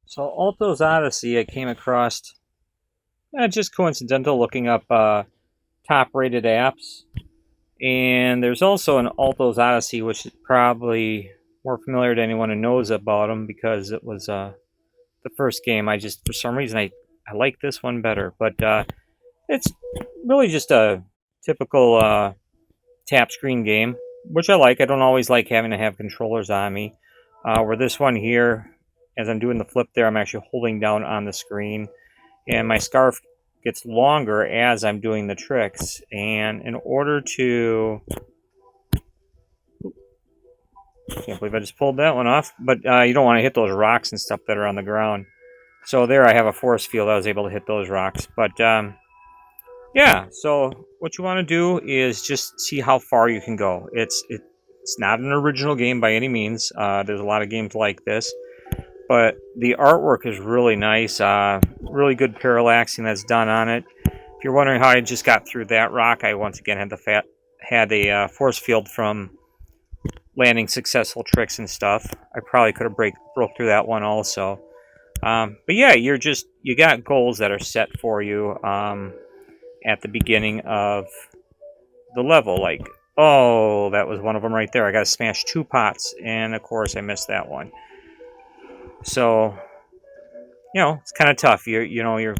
So Alto's Odyssey, I came across just coincidental looking up top rated apps. And there's also an Alto's Odyssey, which is probably more familiar to anyone who knows about them because it was the first game. For some reason, I like this one better. But it's really just a typical tap screen game, which I like. I don't always like having to have controllers on me. Where this one here, as I'm doing the flip there, I'm actually holding down on the screen. And my scarf gets longer as I'm doing the tricks. And in order to... Can't believe I just pulled that one off. But you don't want to hit those rocks and stuff that are on the ground. So there I have a force field. I was able to hit those rocks. But yeah, so what you want to do is just see how far you can go. It's not an original game by any means. There's a lot of games like this. But the artwork is really nice. Really good parallaxing that's done on it. If you're wondering how I just got through that rock, I once again had a force field from landing successful tricks and stuff. I probably could have broke through that one also. But yeah, you got goals that are set for you at the beginning of the level. Like, oh, that was one of them right there. I got to smash 2 pots, and of course I missed that one. So, it's kind of tough. You're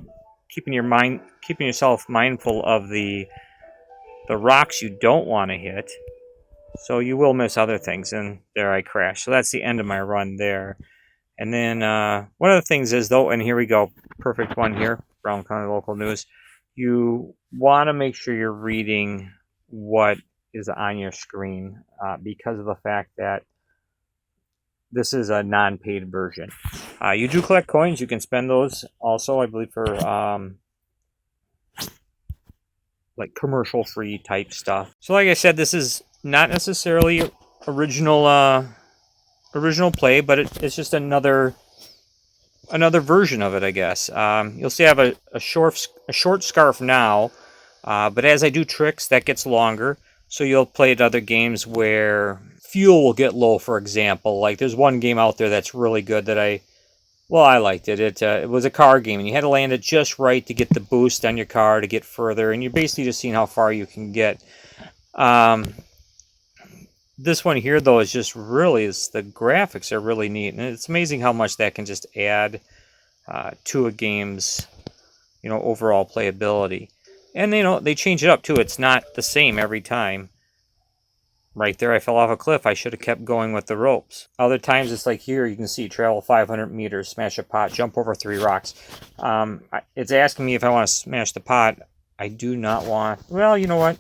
keeping yourself mindful of the rocks you don't want to hit. So you will miss other things, and there I crashed. So that's the end of my run there. And then one of the things is, though, and here we go, perfect one here, Brown County Local News. You want to make sure you're reading what is on your screen because of the fact that this is a non-paid version. You do collect coins. You can spend those also, I believe, for like commercial-free type stuff. So like I said, this is not necessarily original play, but it's just another version of it, I guess. You'll see I have a short scarf now, but as I do tricks, that gets longer. So you'll play at other games where fuel will get low, for example. Like there's one game out there that's really good that I liked it. It was a car game, and you had to land it just right to get the boost on your car to get further, and you're basically just seeing how far you can get. This one here, though, is just the graphics are really neat, and it's amazing how much that can just add to a game's, overall playability. And, they change it up, too. It's not the same every time. Right there, I fell off a cliff. I should have kept going with the ropes. Other times, it's like here, you can see travel 500 meters, smash a pot, jump over 3 rocks. It's asking me if I want to smash the pot. I do not want... Well, you know what?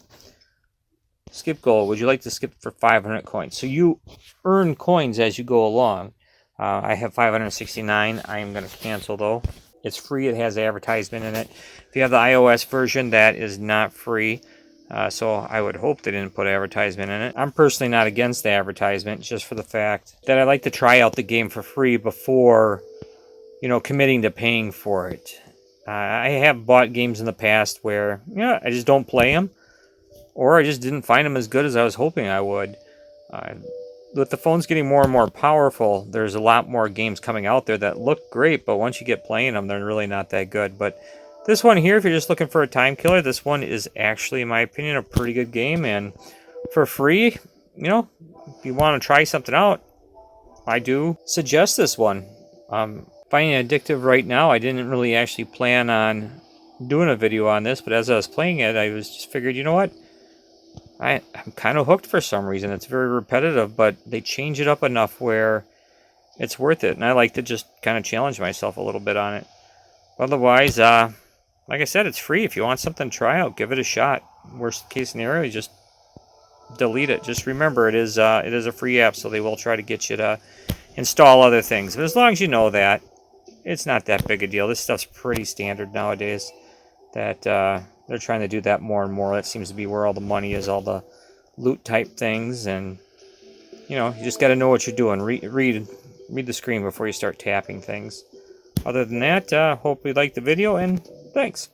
Skip goal. Would you like to skip for 500 coins? So you earn coins as you go along. I have 569. I am going to cancel, though. It's free. It has advertisement in it. If you have the iOS version, that is not free. So I would hope they didn't put advertisement in it. I'm personally not against the advertisement, just for the fact that I like to try out the game for free before, committing to paying for it. I have bought games in the past where, I just don't play them, or I just didn't find them as good as I was hoping I would. With the phones getting more and more powerful, there's a lot more games coming out there that look great, but once you get playing them, they're really not that good. But this one here, if you're just looking for a time killer, this one is actually, in my opinion, a pretty good game. And for free, if you want to try something out, I do suggest this one. Finding it addictive right now. I didn't really actually plan on doing a video on this, but as I was playing it, I was just figured, you know what? I'm kind of hooked for some reason. It's very repetitive, but they change it up enough where it's worth it. And I like to just kind of challenge myself a little bit on it. Otherwise, like I said, it's free. If you want something to try out, give it a shot. Worst case scenario, you just delete it. Just remember, it is a free app, so they will try to get you to install other things. But as long as you know that, it's not that big a deal. This stuff's pretty standard nowadays. That they're trying to do that more and more. That seems to be where all the money is, all the loot type things. And, you just got to know what you're doing. Read the screen before you start tapping things. Other than that, hope you liked the video, and thanks.